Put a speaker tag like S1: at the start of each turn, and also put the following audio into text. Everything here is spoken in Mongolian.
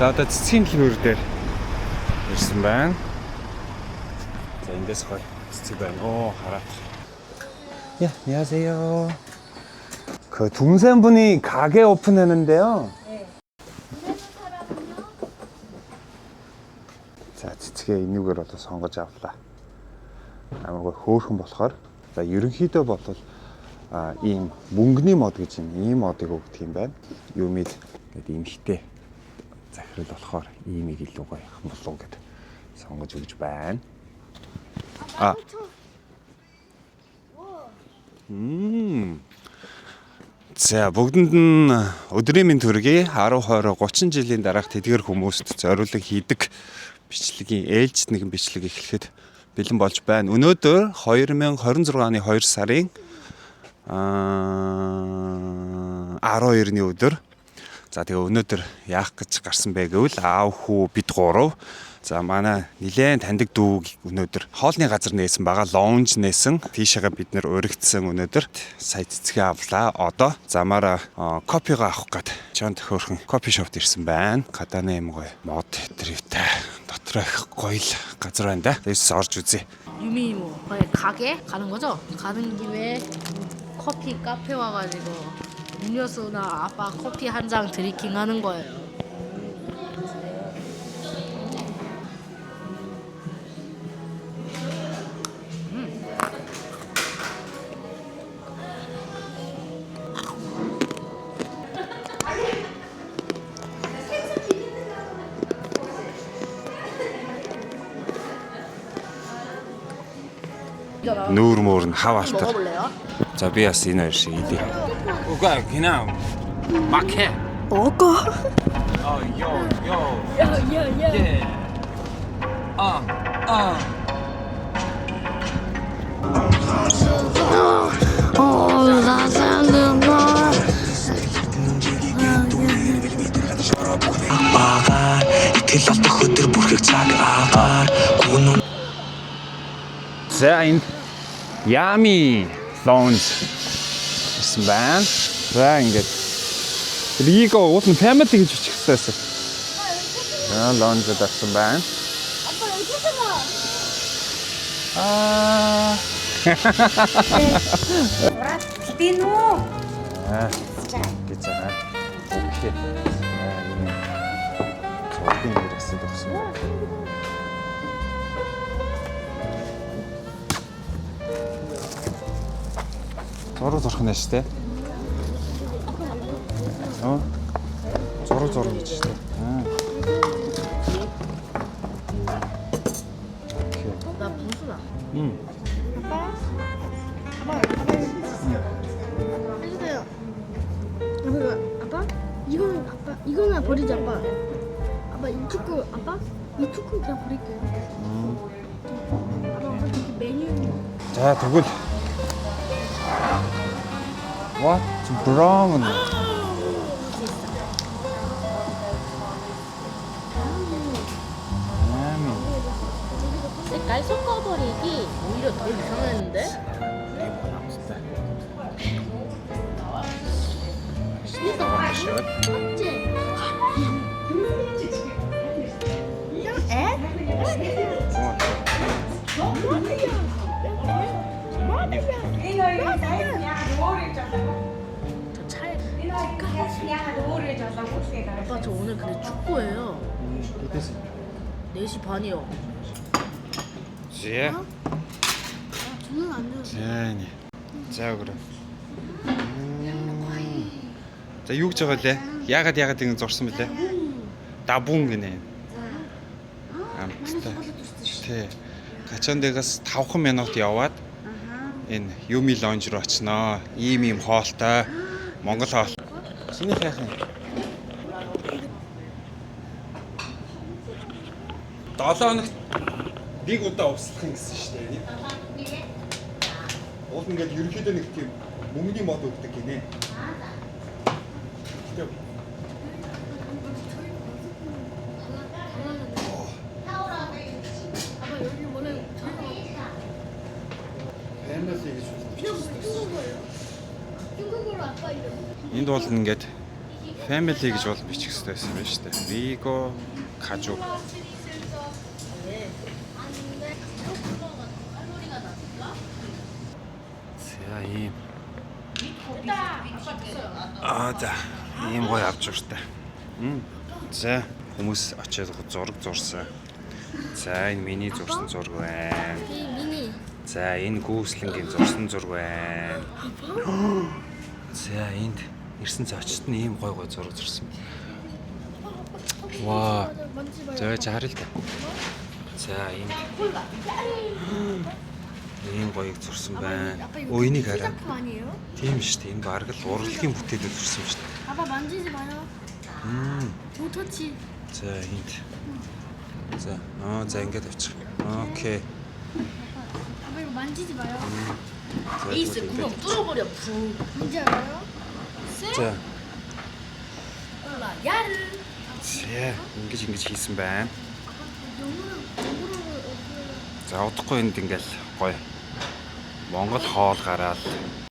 S1: За одоо цэцгийн дэлгүүр дээр ирсэн байна. За эндээс хой цэцэг байна. Оо хараад. 야, 안녕하세요. 그 동생분이 가게 오픈했는데요.
S2: 네.
S1: 자, цэцгээ энүүгээр одоо сонгож авлаа. Амаргүй хөөрхөн болохоор за ерөнхийдөө бол ийм мөнгөний мод гэж ийм модыг өгдөг юм байна. Юмид гэдэг эмхтэй захирал болохоор иймийг илүү гоё болов гэд сонгож өгч байна. За бүгдэнд нь өдрийн мэнд төргий 10 20 30 жилийн дараах тэдгэр хүмүүст зориулан хийдэг бичлэгийн ээлжид нэгэн бичлэг эхлэхэд бэлэн болж байна. Өнөөдөр 2026 оны 2 сарын 12-ны өдөр. За тэгээ өнөөдөр яах гэж гарсан бэ гэвэл аав хүү бид гурав. За манай нилээн таньдаг дүү өнөөдөр хоолны газар нээсэн байгаа, лоунж нээсэн. Тийшээгээ бид нэр уригдсан өнөөдөр сая цэцгээ авлаа. Одоо замаараа кофегаа авах гээд чонд хөөрхөн кофе шопт ирсэн байна. Гадааны юм гоё мод дрифтэй. Дотроо их гоё л газар байна да. Тэс орж үзье.
S2: 유미 뭐 가게 가는 거죠? 가는 김에 커피 카페 와가지고 음료수나 아빠 커피 한 잔 드리킹 하는 거예요.
S1: Нүүр мөр нь хав алтар.
S2: 먹어볼래요?
S1: За би бас энэ хоёр шиг идэ. Уга гинаа мак해.
S2: 먹어.
S1: Йо.
S2: 야야야.
S3: Агаар итгэл алдах өдөр бүрхэг цаг агаар гүн.
S1: За энэ Yummy Lounge гэсэн байна. За ингээд Риго уулын family гэж бичих хэрэгтэйсэн. За lounge гэсэн байна.
S2: 아빠 여기 있잖아.
S4: Брат, спину!
S1: Гэж байна. Окей. Энэ цогцын хэрэгсэл өгсөн. Зураг зурх нь штэ. Зураг гэж штэ.
S2: 나 무슨아?
S4: 해주세요. 아빠? 이거는 아빠, 이거는 버리자, 아빠. 아빠, 이 투쿠, 아빠? 이 투쿠 그냥 버릴게요. 아빠, 이렇게 메뉴.
S1: За тэгвэл What brown?
S2: 색깔 섞어버리기 오히려 더 이상했는데? 저 차에 아빠 저 오늘 근데 축구예요. 4시 반이요.
S1: 자.
S4: 저는 안 돼요.
S1: За 그래. За юу гэж байгаа лээ? Яагаад ингэ зурсан бэлээ? Дабун гинэ. Амттай. Тэ. Гачондэгээс 5 минут яваад энэ Yummy Lounge руу очноо. Ийм хоолтой Монгол хоол. Чиний хайхан. 7 хоногт нэг удаа ууслах юм гэсэн шүү дээ. Уул ингээд ерөнхийдөө нэг тийм мөнгөний мод өгдөг гинэ. Энд бол ингээд family гэж бол бичих хэрэгтэй байсан байна шүү дээ. Vigo Kaju. За ийм. За ийм гоё авч уртай. За хүмүүс очиад зураг зурсан. За энэ миний зурсан зураг байна.
S4: 이 미니.
S1: За энэ гүйслэнгийн зурсан зураг байна. За энд ирсэн зочид нь ийм гой гой зураг зурсан. Ваа.
S4: 먼지 봐요.
S1: За харъя л да. За энд ийм гоёг зурсан байна. Өө энийг хараа.
S4: 작품 아니에요?
S1: Тийм шүү дээ. Энэ бараг л урлагийн бүтээдэд зурсан шүү дээ.
S4: 아빠 만지지 마요. 노터치.
S1: За энд. За за ингээд авчих. Окей.
S4: 아빠 이거 만지지 마요.
S1: За,
S2: 에이스 구멍 뚫어버려. 부.
S4: 뭔지 알아요?
S1: За.
S2: 올라 야르.
S1: За ингэж хийсэн байна.
S4: 영어로
S1: За удахгүй энд ингээл гоё Монгол хоол гараад